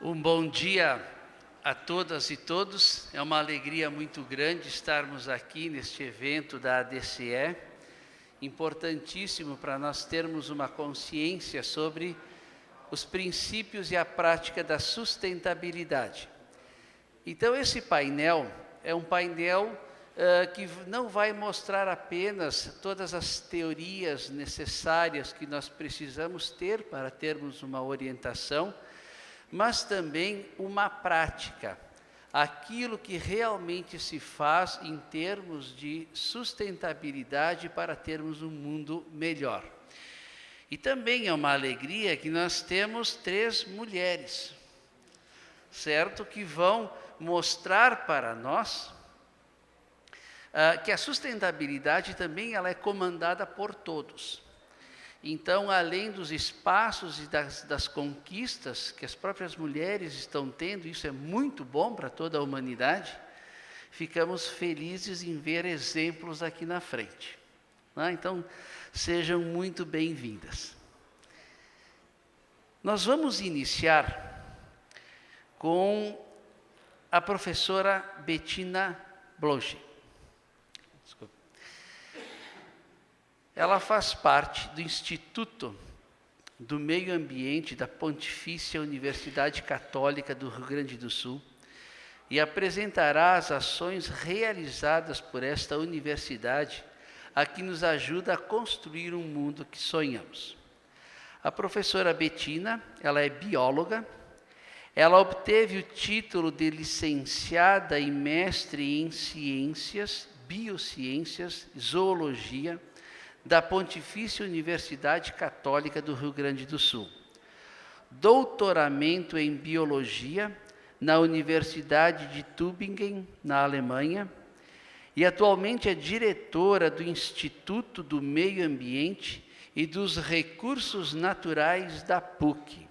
Um bom dia a todas e todos. É uma alegria muito grande estarmos aqui neste evento da ADCE, importantíssimo para nós termos uma consciência sobre os princípios e a prática da sustentabilidade. Então, esse painel é um painel que não vai mostrar apenas todas as teorias necessárias que nós precisamos ter para termos uma orientação, mas também uma prática, aquilo que realmente se faz em termos de sustentabilidade para termos um mundo melhor. E também é uma alegria que nós temos 3 mulheres, certo? Que vão mostrar para nós que a sustentabilidade também ela é comandada por todos. Então, além dos espaços e das conquistas que as próprias mulheres estão tendo, isso é muito bom para toda a humanidade, ficamos felizes em ver exemplos aqui na frente. Então, sejam muito bem-vindas. Nós vamos iniciar com a professora Bettina Bloch. Ela faz parte do Instituto do Meio Ambiente da Pontifícia Universidade Católica do Rio Grande do Sul e apresentará as ações realizadas por esta universidade, a que nos ajuda a construir um mundo que sonhamos. A professora Bettina, ela é bióloga, ela obteve o título de licenciada e mestre em ciências, biociências, zoologia, da Pontifícia Universidade Católica do Rio Grande do Sul. Doutoramento em Biologia na Universidade de Tübingen, na Alemanha, e atualmente é diretora do Instituto do Meio Ambiente e dos Recursos Naturais da PUC,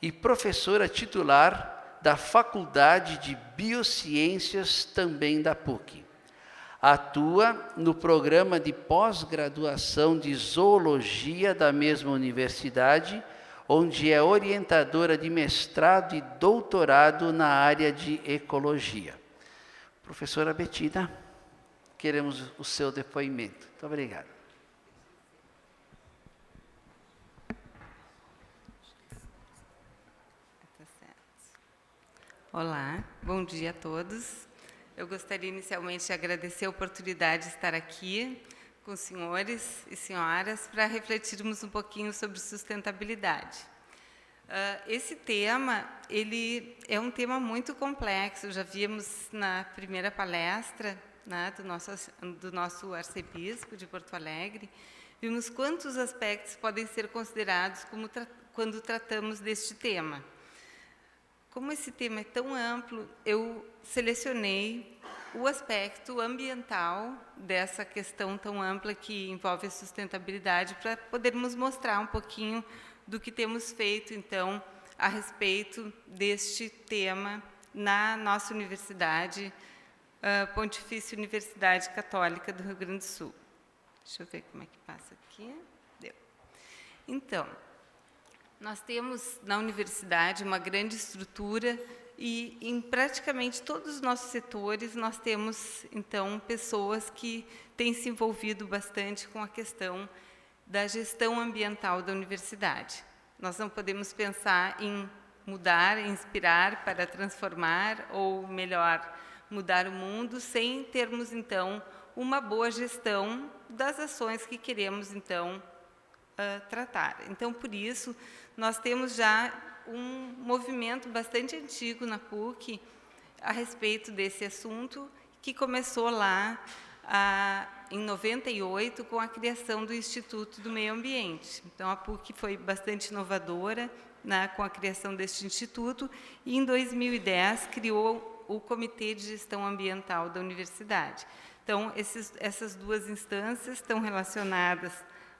e professora titular da Faculdade de Biociências também da PUC. Atua no programa de pós-graduação de Zoologia da mesma universidade, onde é orientadora de mestrado e doutorado na área de Ecologia. Professora Bettina, queremos o seu depoimento. Muito obrigado. Olá, bom dia a todos. Eu gostaria inicialmente de agradecer a oportunidade de estar aqui com os senhores e senhoras para refletirmos um pouquinho sobre sustentabilidade. Esse tema, ele é um tema muito complexo. Já vimos na primeira palestra, né, do nosso arcebispo de Porto Alegre, vimos quantos aspectos podem ser considerados quando tratamos deste tema. Como esse tema é tão amplo, eu selecionei o aspecto ambiental dessa questão tão ampla que envolve a sustentabilidade para podermos mostrar um pouquinho do que temos feito, então, a respeito deste tema na nossa universidade, Pontifícia Universidade Católica do Rio Grande do Sul. Deixa eu ver como é que passa aqui. Deu. Então, nós temos na universidade uma grande estrutura e em praticamente todos os nossos setores nós temos, então, pessoas que têm se envolvido bastante com a questão da gestão ambiental da universidade. Nós não podemos pensar em mudar, inspirar para transformar, ou melhor, mudar o mundo, sem termos, então, uma boa gestão das ações que queremos, então, tratar. Então, por isso, nós temos já um movimento bastante antigo na PUC a respeito desse assunto, que começou lá em 98 com a criação do Instituto do Meio Ambiente. Então, a PUC foi bastante inovadora, né, com a criação deste instituto, e em 2010 criou o Comitê de Gestão Ambiental da Universidade. Então, essas duas instâncias estão relacionadas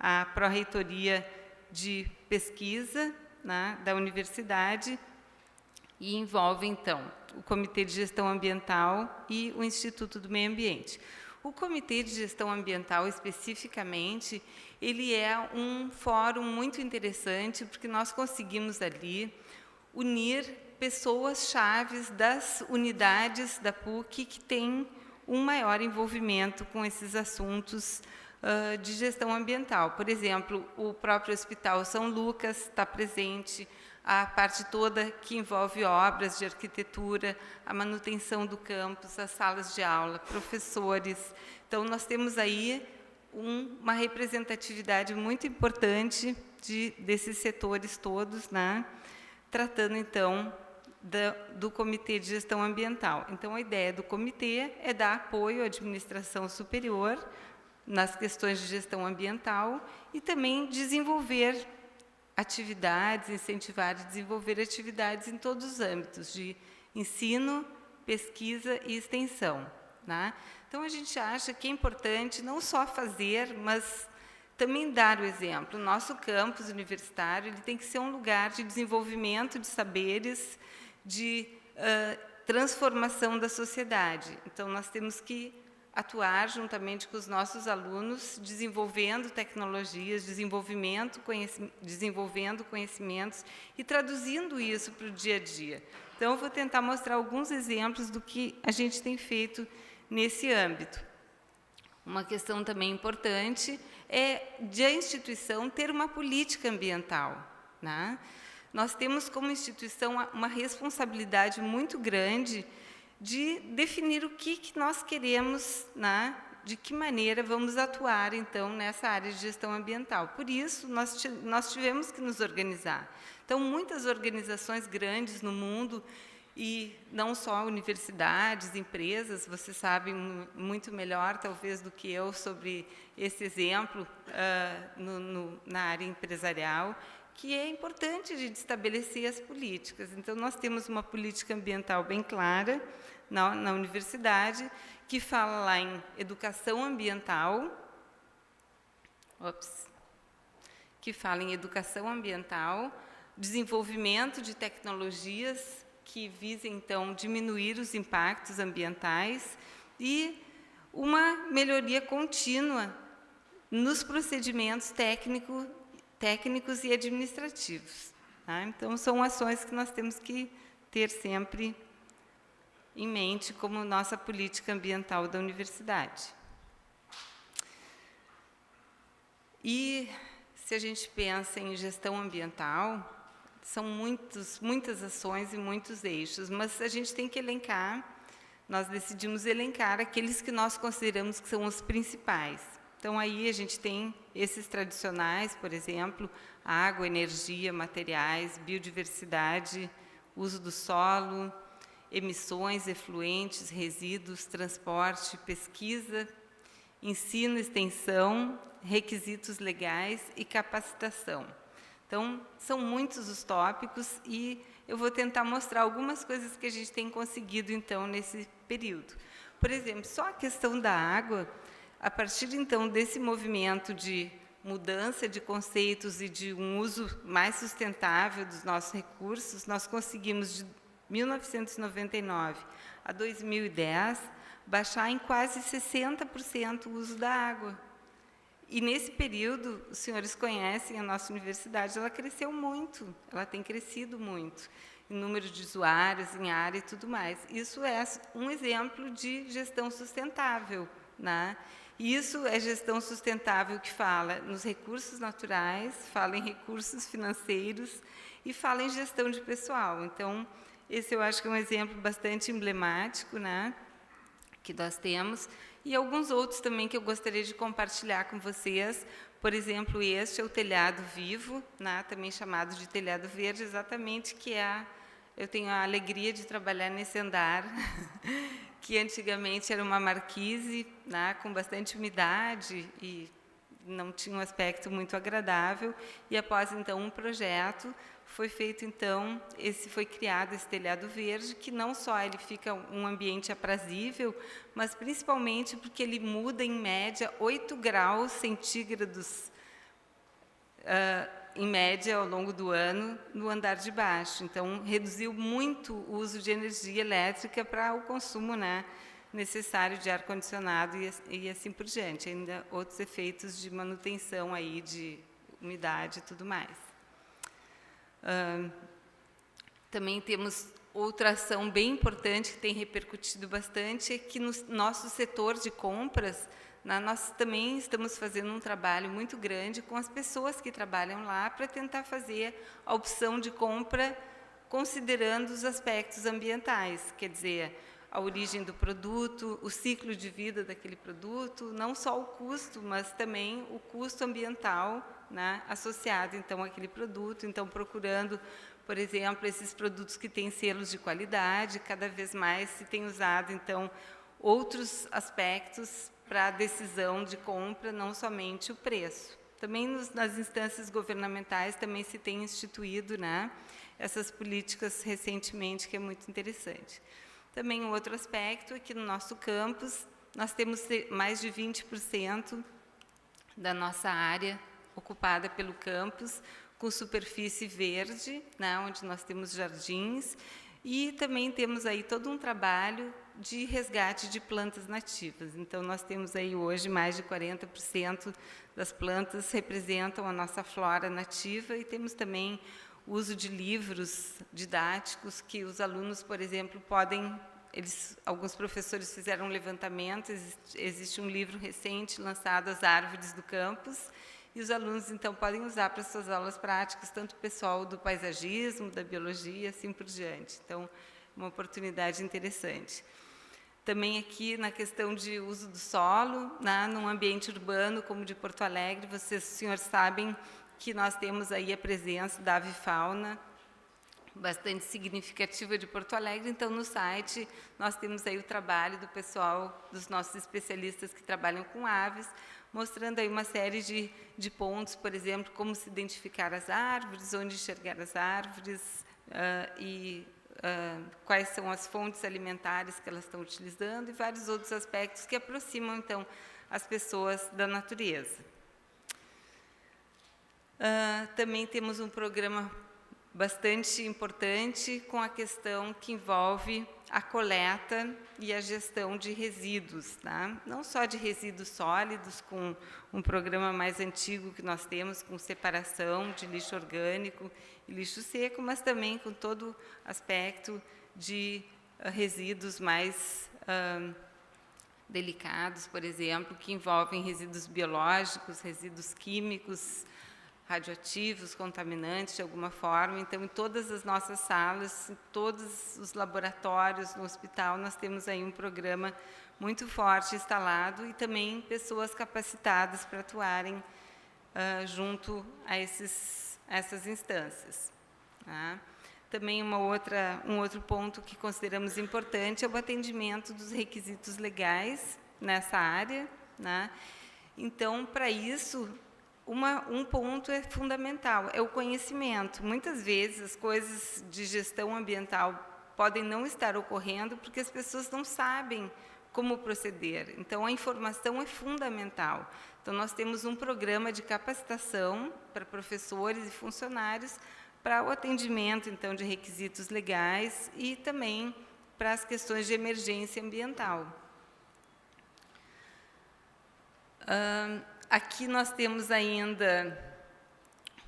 à Pró-Reitoria de Pesquisa, né, da universidade, e envolve, então, o Comitê de Gestão Ambiental e o Instituto do Meio Ambiente. O Comitê de Gestão Ambiental, especificamente, ele é um fórum muito interessante, porque nós conseguimos ali unir pessoas-chave das unidades da PUC que têm um maior envolvimento com esses assuntos de gestão ambiental. Por exemplo, o próprio Hospital São Lucas está presente, a parte toda que envolve obras de arquitetura, a manutenção do campus, as salas de aula, professores. Então, nós temos aí uma representatividade muito importante desses setores todos, né? Tratando, então, do Comitê de Gestão Ambiental. Então, a ideia do comitê é dar apoio à administração superior nas questões de gestão ambiental e também desenvolver atividades, incentivar e desenvolver atividades em todos os âmbitos de ensino, pesquisa e extensão, né? Então, a gente acha que é importante não só fazer, mas também dar o exemplo. O nosso campus universitário ele tem que ser um lugar de desenvolvimento de saberes, de transformação da sociedade. Então, nós temos que atuar juntamente com os nossos alunos, desenvolvendo tecnologias, desenvolvendo conhecimentos e traduzindo isso para o dia a dia. Então, eu vou tentar mostrar alguns exemplos do que a gente tem feito nesse âmbito. Uma questão também importante é de a instituição ter uma política ambiental, né? Nós temos como instituição uma responsabilidade muito grande de definir o que nós queremos, né? De que maneira vamos atuar, então, nessa área de gestão ambiental. Por isso, nós tivemos que nos organizar. Então, muitas organizações grandes no mundo, e não só universidades, empresas, vocês sabem muito melhor, talvez, do que eu sobre esse exemplo na área empresarial, que é importante de estabelecer as políticas. Então, nós temos uma política ambiental bem clara na universidade, que fala lá em educação ambiental, desenvolvimento de tecnologias que visem, então, diminuir os impactos ambientais e uma melhoria contínua nos procedimentos técnicos e administrativos, tá? Então, são ações que nós temos que ter sempre em mente como nossa política ambiental da universidade. E, se a gente pensa em gestão ambiental, são muitas ações e muitos eixos, mas a gente tem que elencar, nós decidimos elencar aqueles que nós consideramos que são os principais. Então, aí a gente tem esses tradicionais, por exemplo, água, energia, materiais, biodiversidade, uso do solo, emissões, efluentes, resíduos, transporte, pesquisa, ensino, extensão, requisitos legais e capacitação. Então, são muitos os tópicos e eu vou tentar mostrar algumas coisas que a gente tem conseguido, então, nesse período. Por exemplo, só a questão da água, a partir, então, desse movimento de mudança de conceitos e de um uso mais sustentável dos nossos recursos, nós conseguimos, de 1999 a 2010, baixar em quase 60% o uso da água. E, nesse período, os senhores conhecem a nossa universidade, ela cresceu muito, ela tem crescido muito, em número de usuários, em área e tudo mais. Isso é um exemplo de gestão sustentável, né? Isso é gestão sustentável que fala nos recursos naturais, fala em recursos financeiros e fala em gestão de pessoal. Então, esse eu acho que é um exemplo bastante emblemático, né, que nós temos. E alguns outros também que eu gostaria de compartilhar com vocês. Por exemplo, este é o telhado vivo, né, também chamado de telhado verde, exatamente que eu tenho a alegria de trabalhar nesse andar, que antigamente era uma marquise, né, com bastante umidade e não tinha um aspecto muito agradável. E após, então, um projeto, foi feito, então, foi criado esse telhado verde, que não só ele fica um ambiente aprazível, mas principalmente porque ele muda, em média, 8 graus centígrados, em média, ao longo do ano, no andar de baixo. Então, reduziu muito o uso de energia elétrica para o consumo, né, necessário de ar-condicionado e assim por diante. Ainda outros efeitos de manutenção aí, de umidade e tudo mais. Também temos outra ação bem importante que tem repercutido bastante, é que no nosso setor de compras, nós também estamos fazendo um trabalho muito grande com as pessoas que trabalham lá para tentar fazer a opção de compra considerando os aspectos ambientais, quer dizer, a origem do produto, o ciclo de vida daquele produto, não só o custo, mas também o custo ambiental, né, associado então àquele produto. Então, procurando, por exemplo, esses produtos que têm selos de qualidade, cada vez mais se tem usado então outros aspectos para a decisão de compra, não somente o preço. Também nas instâncias governamentais também se tem instituído, né, essas políticas recentemente, que é muito interessante. Também um outro aspecto é que no nosso campus nós temos mais de 20% da nossa área ocupada pelo campus, com superfície verde, né, onde nós temos jardins, e também temos aí todo um trabalho de resgate de plantas nativas. Então, nós temos aí hoje mais de 40% das plantas representam a nossa flora nativa, e temos também o uso de livros didáticos que os alunos, por exemplo, podem... alguns professores fizeram um levantamento, existe um livro recente lançado, As Árvores do Campus, e os alunos, então, podem usar para suas aulas práticas, tanto o pessoal do paisagismo, da biologia, assim por diante. Então, uma oportunidade interessante. Também aqui na questão de uso do solo, né, num ambiente urbano como de Porto Alegre, vocês, senhores, sabem que nós temos aí a presença da avifauna bastante significativa de Porto Alegre. Então, no site, nós temos aí o trabalho do pessoal, dos nossos especialistas que trabalham com aves, mostrando aí uma série de pontos, por exemplo, como se identificar as árvores, onde enxergar as árvores, quais são as fontes alimentares que elas estão utilizando, e vários outros aspectos que aproximam, então, as pessoas da natureza. Também temos um programa bastante importante com a questão que envolve a coleta e a gestão de resíduos, tá? Não só de resíduos sólidos, com um programa mais antigo que nós temos, com separação de lixo orgânico e lixo seco, mas também com todo aspecto de resíduos mais delicados, por exemplo, que envolvem resíduos biológicos, resíduos químicos, radioativos, contaminantes de alguma forma. Então, em todas as nossas salas, em todos os laboratórios no hospital, nós temos aí um programa muito forte instalado, e também pessoas capacitadas para atuarem junto a essas instâncias. Tá? Também um outro ponto que consideramos importante é o atendimento dos requisitos legais nessa área, né? Então, para isso, um ponto é fundamental, é o conhecimento. Muitas vezes as coisas de gestão ambiental podem não estar ocorrendo porque as pessoas não sabem como proceder. Então, a informação é fundamental. Então, nós temos um programa de capacitação para professores e funcionários para o atendimento, então, de requisitos legais e também para as questões de emergência ambiental. Aqui nós temos ainda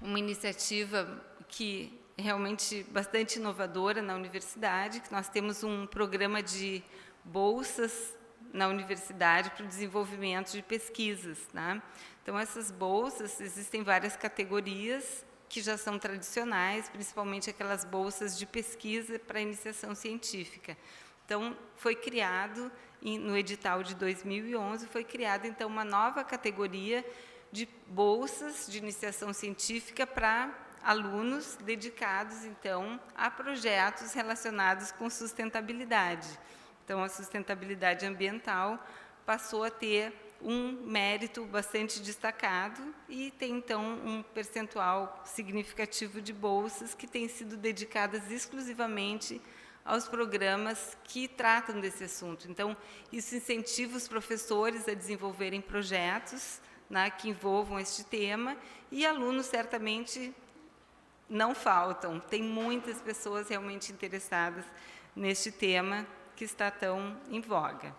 uma iniciativa que é realmente bastante inovadora na universidade, que nós temos um programa de bolsas na universidade para o desenvolvimento de pesquisas, né? Então, essas bolsas, existem várias categorias que já são tradicionais, principalmente aquelas bolsas de pesquisa para iniciação científica. Então, foi criado, no edital de 2011, foi criada, então, uma nova categoria de bolsas de iniciação científica para alunos dedicados, então, a projetos relacionados com sustentabilidade. Então, a sustentabilidade ambiental passou a ter um mérito bastante destacado e tem, então, um percentual significativo de bolsas que têm sido dedicadas exclusivamente aos programas que tratam desse assunto. Então, isso incentiva os professores a desenvolverem projetos, né, que envolvam este tema, e alunos certamente não faltam. Tem muitas pessoas realmente interessadas neste tema que está tão em voga,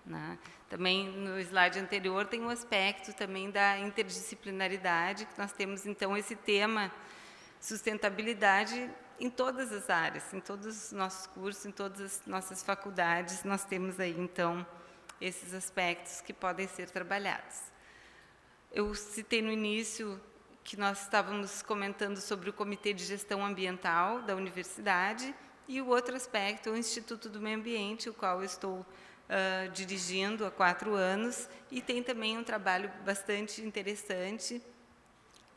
né? Também no slide anterior tem um aspecto também da interdisciplinaridade, que nós temos então esse tema sustentabilidade em todas as áreas, em todos os nossos cursos, em todas as nossas faculdades, nós temos aí, então, esses aspectos que podem ser trabalhados. Eu citei no início que nós estávamos comentando sobre o Comitê de Gestão Ambiental da Universidade, e o outro aspecto é o Instituto do Meio Ambiente, o qual eu estou dirigindo há 4 anos, e tem também um trabalho bastante interessante,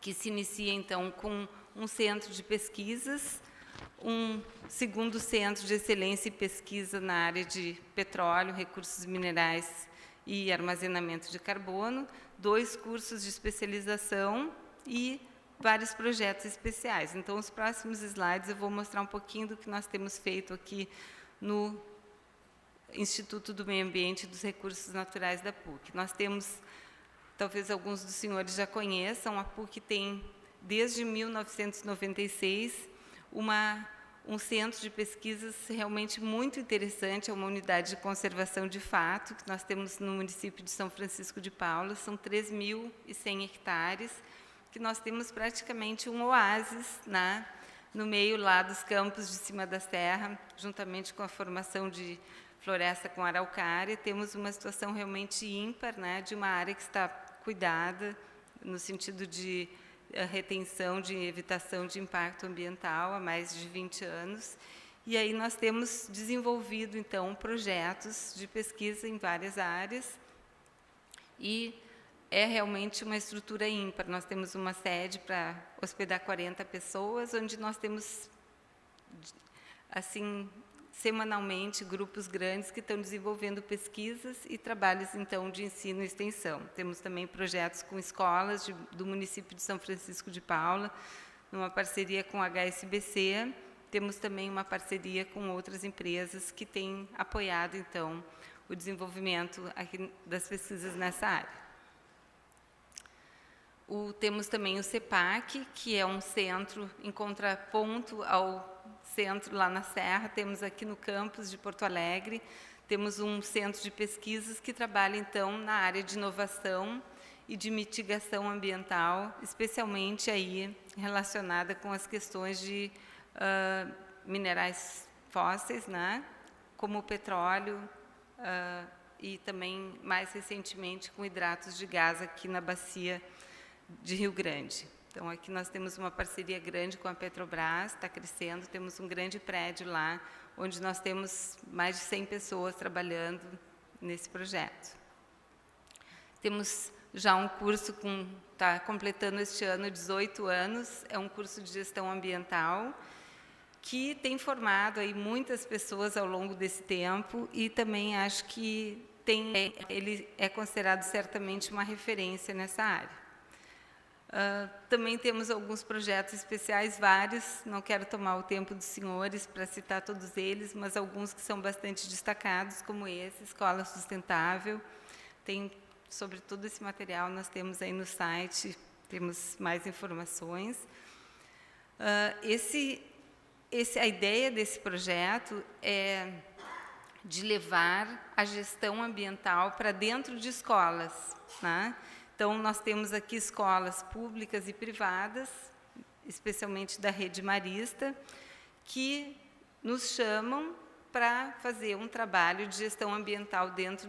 que se inicia, então, com um centro de pesquisas, um segundo centro de excelência e pesquisa na área de petróleo, recursos minerais e armazenamento de carbono, 2 cursos de especialização e vários projetos especiais. Então, os próximos slides eu vou mostrar um pouquinho do que nós temos feito aqui no Instituto do Meio Ambiente e dos Recursos Naturais da PUC. Nós temos, talvez alguns dos senhores já conheçam, a PUC tem, desde 1996, um centro de pesquisas realmente muito interessante, é uma unidade de conservação de fato, que nós temos no município de São Francisco de Paula, são 3.100 hectares, que nós temos praticamente um oásis, né, no meio lá dos campos de cima da serra, juntamente com a formação de floresta com araucária, temos uma situação realmente ímpar, né, de uma área que está cuidada, no sentido de retenção, de evitação de impacto ambiental há mais de 20 anos. E aí nós temos desenvolvido, então, projetos de pesquisa em várias áreas, e é realmente uma estrutura ímpar. Nós temos uma sede para hospedar 40 pessoas, onde nós temos, assim, semanalmente, grupos grandes que estão desenvolvendo pesquisas e trabalhos, então, de ensino e extensão. Temos também projetos com escolas do município de São Francisco de Paula, numa parceria com a HSBC. Temos também uma parceria com outras empresas que têm apoiado, então, o desenvolvimento aqui das pesquisas nessa área. Temos também o CEPAC, que é um centro em contraponto ao centro lá na Serra. Temos aqui no campus de Porto Alegre, temos um centro de pesquisas que trabalha, então, na área de inovação e de mitigação ambiental, especialmente aí relacionada com as questões de minerais fósseis, né, como o petróleo, e também, mais recentemente, com hidratos de gás aqui na bacia de Rio Grande. Então, aqui nós temos uma parceria grande com a Petrobras, está crescendo, temos um grande prédio lá, onde nós temos mais de 100 pessoas trabalhando nesse projeto. Temos já um curso está completando este ano 18 anos, é um curso de gestão ambiental, que tem formado aí muitas pessoas ao longo desse tempo, e também acho que ele é considerado certamente uma referência nessa área. Também temos alguns projetos especiais, vários, não quero tomar o tempo dos senhores para citar todos eles, mas alguns que são bastante destacados, como esse, Escola Sustentável. Tem, sobre todo esse material, nós temos aí no site, temos mais informações. A ideia desse projeto é de levar a gestão ambiental para dentro de escolas, né? Então, nós temos aqui escolas públicas e privadas, especialmente da rede marista, que nos chamam para fazer um trabalho de gestão ambiental dentro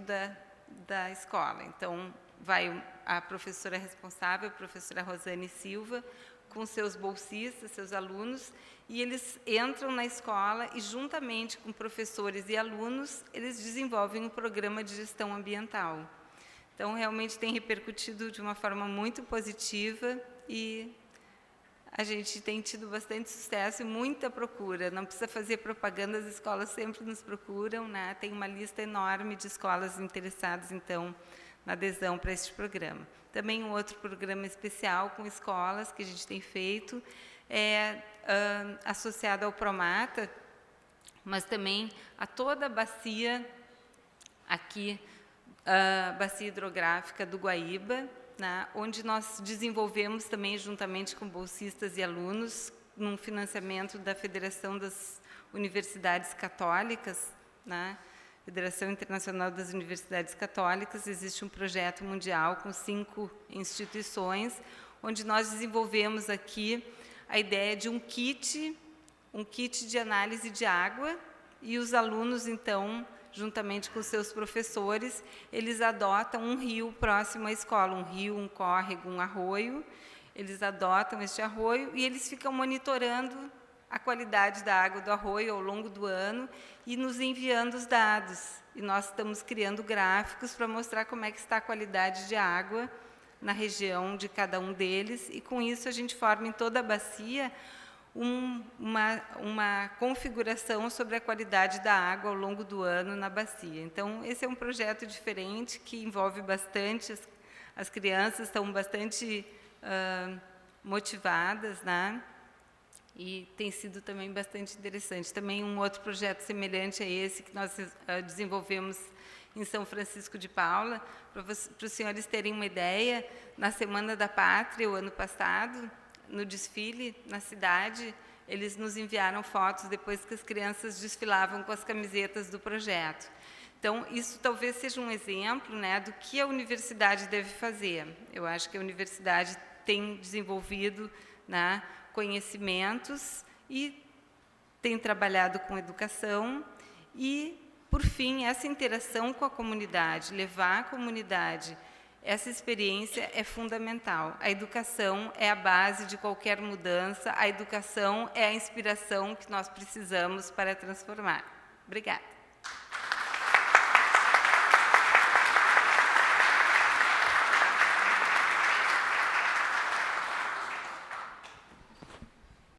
da escola. Então, vai a professora responsável, a professora Rosane Silva, com seus bolsistas, seus alunos, e eles entram na escola e, juntamente com professores e alunos, eles desenvolvem um programa de gestão ambiental. Então, realmente tem repercutido de uma forma muito positiva, e a gente tem tido bastante sucesso e muita procura. Não precisa fazer propaganda, as escolas sempre nos procuram, né? Tem uma lista enorme de escolas interessadas, então, na adesão para este programa. Também um outro programa especial com escolas que a gente tem feito é associado ao Promata, mas também a toda a bacia aqui, a bacia hidrográfica do Guaíba, né, onde nós desenvolvemos também, juntamente com bolsistas e alunos, num financiamento da Federação das Universidades Católicas, né, Federação Internacional das Universidades Católicas. Existe um projeto mundial com 5 instituições, onde nós desenvolvemos aqui a ideia de um kit de análise de água, e os alunos, então, juntamente com seus professores, eles adotam um rio próximo à escola, um rio, um córrego, um arroio. Eles adotam este arroio e eles ficam monitorando a qualidade da água do arroio ao longo do ano e nos enviando os dados. E nós estamos criando gráficos para mostrar como é que está a qualidade de água na região de cada um deles, e com isso a gente forma em toda a bacia uma configuração sobre a qualidade da água ao longo do ano na bacia. Então, esse é um projeto diferente que envolve bastante, as crianças estão bastante motivadas, né? E tem sido também bastante interessante. Também um outro projeto semelhante a esse que nós desenvolvemos em São Francisco de Paula, para os senhores terem uma ideia, na Semana da Pátria, o ano passado, no desfile na cidade, eles nos enviaram fotos depois que as crianças desfilavam com as camisetas do projeto. Então, isso talvez seja um exemplo, né, do que a universidade deve fazer. Eu acho que a universidade tem desenvolvido, né, conhecimentos e tem trabalhado com educação e, por fim, essa interação com a comunidade, levar à comunidade essa experiência é fundamental. A educação é a base de qualquer mudança, a educação é a inspiração que nós precisamos para transformar. Obrigada.